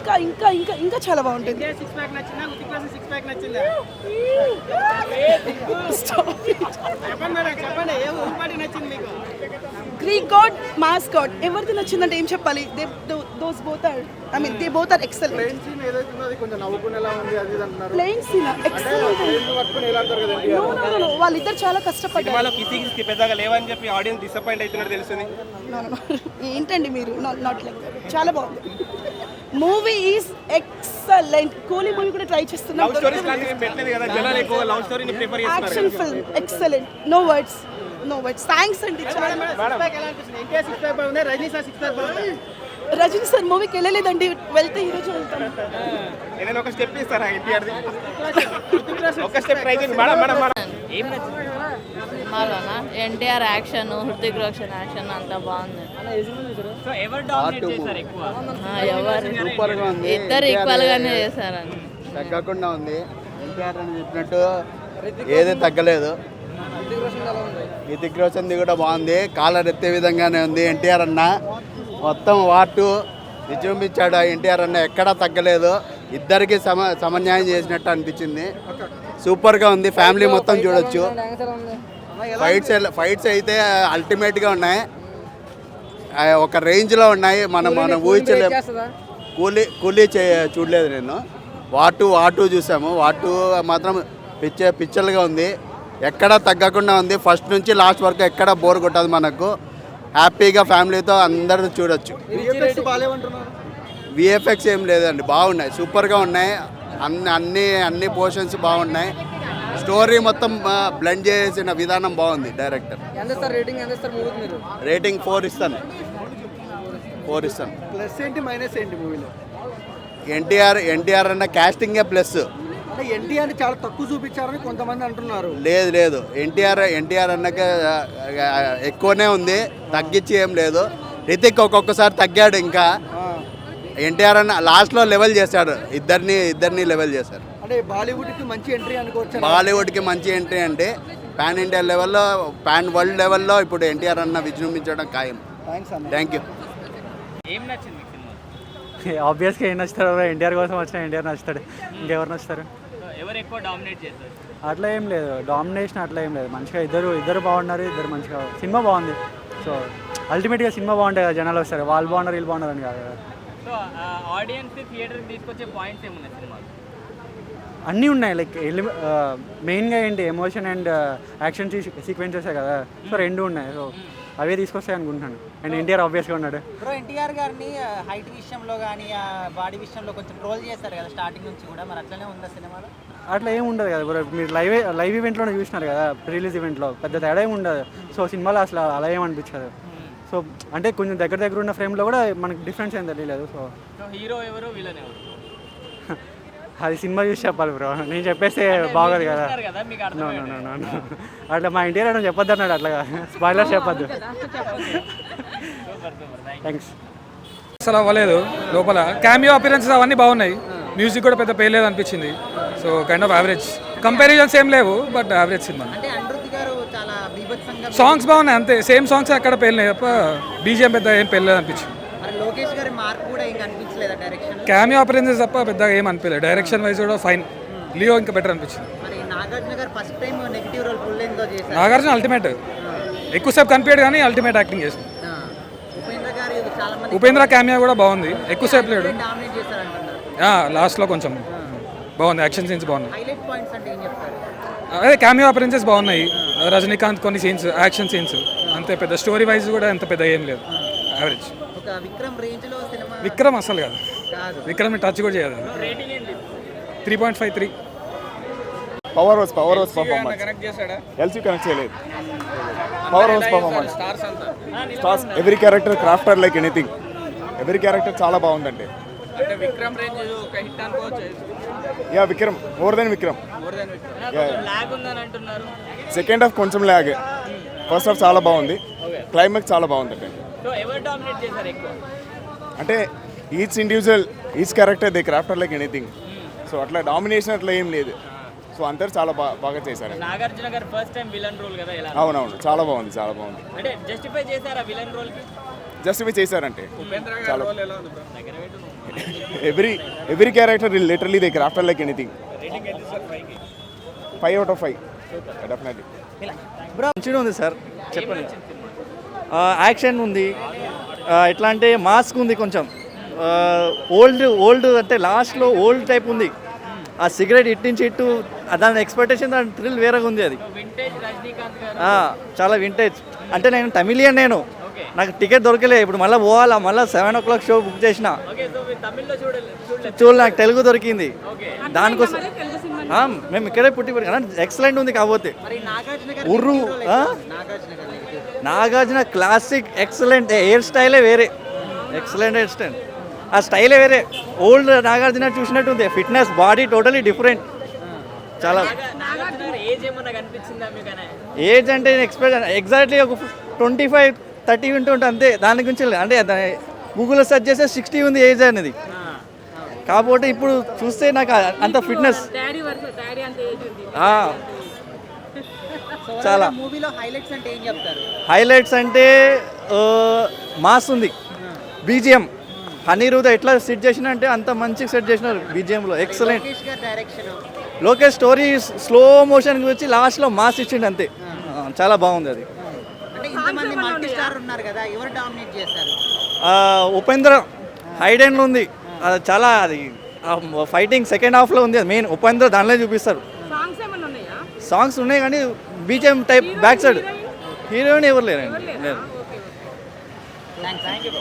ఇంకా ఇంకా ఇంకా ఇంకా చాలా బాగుంటుంది. గ్రీక్ గాడ్, మాస్ గాడ్ ఎవరిది నచ్చిందంటే ఏం చెప్పాలి? Those both are, I mean they both are excellent. Plain scene excellent. No వాళ్ళిద్దరు చాలా కష్టపడ్డారు. పెద్దగా లేవని చెప్పి ఆడియన్స్ డిసప్పాయింట్ అవుతున్నారు తెలుస్తుంది. ఏంటండి మీరు, నాట్ లైక్ చాలా బాగుంది. Movie is excellent. Coolie movie కూడా ట్రై చేస్తున్నాం. Action film excellent. No words thanks అండి. రజనీ సార్ మూవీకి వెళ్ళలేదండి, వెళ్తే ఈరోజు వెళ్తాను. ఒక స్టెప్ ఇస్తారా? సినిమాలోనా ఎన్టీఆర్ యాక్షన్, హృతిక్ రోషన్ యాక్షన్ అంతా బాగుంది. ఇద్దరు ఈక్వల్ గానే చేశారండి. తగ్గకుండా ఉంది. ఎన్టీఆర్ అని చెప్పినట్టు ఏది తగ్గలేదు. హృతిక్ రోషన్ది కూడా బాగుంది. కాలర్ ఎత్తే విధంగానే ఉంది. ఎన్టీఆర్ అన్న మొత్తం వాటు విజృంభించాడు. ఎన్టీఆర్ అన్న ఎక్కడా తగ్గలేదు. ఇద్దరికి సమన్యాయం చేసినట్టు అనిపించింది. సూపర్గా ఉంది. ఫ్యామిలీ మొత్తం చూడొచ్చు. ఫైట్స్ అయితే అల్టిమేట్గా ఉన్నాయి. ఒక రేంజ్లో ఉన్నాయి. మనం ఊహించలేము. కూలీ చూడలేదు నేను. వాటు చూసాము. వాటు మాత్రం పిక్చర్గా ఉంది. ఎక్కడా తగ్గకుండా ఉంది. ఫస్ట్ నుంచి లాస్ట్ వరకు ఎక్కడ బోర్ కొట్టదు. మనకు హ్యాపీగా ఫ్యామిలీతో అందరూ చూడొచ్చు. విఎఫ్ఎక్స్ ఏం లేదండి, బాగున్నాయి. సూపర్గా ఉన్నాయి. అన్ని పోర్షన్స్ బాగున్నాయి. స్టోరీ మొత్తం బ్లెండ్ చేసిన విధానం బాగుంది. డైరెక్టర్ రేటింగ్ 4 ఇస్తాను. ప్లస్ ఏంటి మైనస్ ఏంటి మూవీలో? ఎన్టీఆర్ అన్న క్యాస్టింగే ప్లస్. ఎన్టీఆర్ చాలా తక్కువ చూపించారని కొంతమంది అంటున్నారు. లేదు ఎన్టీఆర్ అన్నకి ఎక్కువనే ఉంది, తగ్గించి ఏం లేదు. రితిక్ ఒక్కొక్కసారి తగ్గాడు. ఇంకా ఎన్టీఆర్ అన్న లాస్ట్లో లెవెల్ చేశాడు. ఇద్దరిని లెవెల్ చేశారు. అంటే బాలీవుడ్కి మంచి ఎంట్రీ అనుకోవచ్చు. బాలీవుడ్కి మంచి ఎంట్రీ అంటే పాన్ ఇండియా లెవెల్లో, పాన్ వరల్డ్ లెవెల్లో ఇప్పుడు ఎన్టీఆర్ అన్న విజృంభించడం ఖాయం. Thank you. ఆబ్వియస్గా ఏం నచ్చుతారు? ఎన్టీఆర్ కోసం వచ్చిన ఎన్టీఆర్ నచ్చుతాడు. ఇంకెవరు నచ్చుతారు? అట్లా ఏం లేదు, డామినేషన్ అట్లా ఏం లేదు. మంచిగా ఇద్దరు బాగున్నారు. ఇద్దరు మంచిగా, సినిమా బాగుంది. సో అల్టిమేట్గా సినిమా బాగుంటాయి కదా, జనాలు వస్తారు. వాళ్ళు బాగున్నారు, వీళ్ళు బాగున్నారు అని కాదు కదా. అన్నీ ఉన్నాయి. లైక్ మెయిన్గా ఏంటి, ఎమోషన్ అండ్ యాక్షన్ సీక్వెన్సెస్ కదా. సో రెండు ఉన్నాయి. సో అవే తీసుకొస్తాయి అనుకుంటున్నాను. అండ్ ఎన్టీఆర్ ఆబ్వియస్గా ఉన్నాడు. ఎన్టీఆర్ గారిని హైట్ విషయంలో కానీ బాడీ విషయంలో కొంచెం ట్రోల్ చేస్తారు కదా స్టార్టింగ్ నుంచి కూడా, మరి అట్లనే ఉందా సినిమాలో? అట్లా ఏమి ఉండదు కదా బ్రో. మీరు లైవ్ ఈవెంట్లోనే చూసినారు కదా, రిలీజ్ ఈవెంట్లో పెద్ద తేడా ఏమి ఉండదు. సో సినిమాలో అసలు అలా ఏమనిపించదు. సో అంటే కొంచెం దగ్గర ఉన్న ఫ్రేమ్లో కూడా మనకి డిఫరెన్స్ ఏం తెలియలేదు. సో హీరో ఎవరు, విలన్ ఎవరు అది సినిమా చూసి చెప్పాలి బ్రో. నేను చెప్పేస్తే బాగోదు కదా. అట్లా మా ఇంటికి రావడం చెప్పొద్దు అన్నాడు. అట్లాగా స్పాయిలర్స్ చెప్పొద్దు. థ్యాంక్స్. అసలు అవ్వలేదు. లోపల క్యామియో అపిరెన్సెస్ అవన్నీ బాగున్నాయి. మ్యూజిక్ కూడా పెద్ద పేర్లేదు అనిపించింది. So kind of average. Comparisons ఏం లేవు, బట్ యావరేజ్ సినిమా. సాంగ్స్ బాగున్నాయి అంతే. సేమ్ సాంగ్స్ అక్కడ పేర్లేదు తప్ప బీజిఎం పెద్ద ఏం పేర్లేదు అనిపించింది. క్యామియో అపిరెన్సెస్ తప్ప పెద్దగా ఏం అనిపించలేదు. డైరెక్షన్ వైజ్ కూడా ఫైన్. లియో ఇంకా బెటర్ అనిపించింది. నాగార్జున అల్టిమేట్. ఎక్కువసేపు కనిపించాడు కానీ అల్టిమేట్ యాక్టింగ్ చేసింది. ఉపేంద్ర క్యామియో కూడా బాగుంది. ఎక్కువసేపు లేడు. లాస్ట్లో కొంచెం బాగుంది. యాక్షన్ సీన్స్ బాగున్నాయి. అదే క్యామియో అపిరెన్సెస్ బాగున్నాయి. రజనీకాంత్ కొన్ని సీన్స్, యాక్షన్ సీన్స్ అంతే. పెద్ద స్టోరీ వైజ్ కూడా ఎంత పెద్ద ఏం లేదు, యావరేజ్. విక్రమ్ అసలు కాదు. విక్రమ్ టచ్ కూడా చేయదు. 3.53. Power house performance. ఎల్సీ కనెక్ట్ చేయలేదు. Power house performance. Stars every character crafter like anything. Every character చాలా బాగుందండి. Vikram more than Vikram. Second half కొంచెం ల్యాగ్. ఫస్ట్ హాఫ్ చాలా బాగుంది. క్లైమాక్స్ చాలా బాగుందండి. అంటే each character they crafter like anything. So అట్లా డామినేషన్ అట్లా ఏం లేదు. సో అందరు చాలా బాగా చేశారు. నాగార్జున గారు ఫస్ట్ టైం విలన్ రోల్ కదా, ఎలా? అవునవును, చాలా బాగుంది. అంటే జస్టిఫై చేశారా విలన్ రోల్ కి? జస్టిఫై చేశారంటే చాలా every character literally they crafter like anything. 5 out of 5 definitely. మంచిగా ఉంది సార్, చెప్పండి. యాక్షన్ ఉంది, ఎట్లా అంటే మాస్క్ ఉంది, కొంచెం ఓల్డ్ అంటే లాస్ట్లో ఓల్డ్ టైప్ ఉంది. ఆ సిగరెట్ ఇటు నుంచి ఇటు దాని ఎక్స్పెక్టేషన్, దాని థ్రిల్ వేరేగా ఉంది. అది వింటేజ్ రజనీకాంత్ గారు. చాలా వింటేజ్. అంటే నేను తమిళియన్, నాకు టికెట్ దొరకలే. ఇప్పుడు మళ్ళీ పోవాలా, మళ్ళీ 7 o'clock షో బుక్ చేసిన. ఓకే, సో మీరు తమిళ్లో చూడలేదు. చూడు, నాకు తెలుగు దొరికింది. ఓకే, దానికోసం మేము ఇక్కడే పుట్టి ఎక్సలెంట్ ఉంది. కాకపోతే మరి నాగార్జున గారు ఉర్రు నాగార్జున క్లాసిక్ ఎక్సలెంట్. హెయిర్ స్టైలే వేరే, ఎక్సలెంట్ హెయిర్ స్టైల్. ఆ స్టైలే వేరే. ఓల్డ్ నాగార్జున చూసినట్టు ఉంది. Fitness, body totally different. చాలా నాగార్జున గారు ఏజ్ ఏమన్నా కనిపించిందా మీకనే? ఏజ్ అంటే ఎగ్జాక్ట్లీ ఒక 25-30 ఉంటుంటే అంతే. దాని గురించి అంటే గూగుల్లో సెర్చ్ చేస్తే 60 ఉంది ఏజ్ అనేది. కాకపోతే ఇప్పుడు చూస్తే నాకు అంత ఫిట్నెస్ చాలా. మూవీలో హైలైట్స్ అంటే ఏం చెప్తారు? హైలైట్స్ అంటే మాస్ ఉంది, బీజిఎం. హనీరూద ఎట్లా సెట్ చేసిన అంటే అంత మంచిగా సెట్ చేసినారు బీజిఎంలో. Excellent. Direction, Lokesh story slow motion వచ్చి లాస్ట్లో మాస్ ఇచ్చిండు అంతే. చాలా బాగుంది అది. అంటే ఇంతమంది మల్టీ స్టార్ ఉన్నారు కదా, ఎవరు డామినేట్ చేస్తారు? ఉపేంద్ర హైడెన్లో ఉంది. అది చాలా, అది ఫైటింగ్ సెకండ్ హాఫ్లో ఉంది. అది మెయిన్ ఉపేంద్ర దానిలో చూపిస్తారు. సాంగ్స్ ఉన్నాయి కానీ BGM type back side heroine ఎవరు లేరండి. Thank you.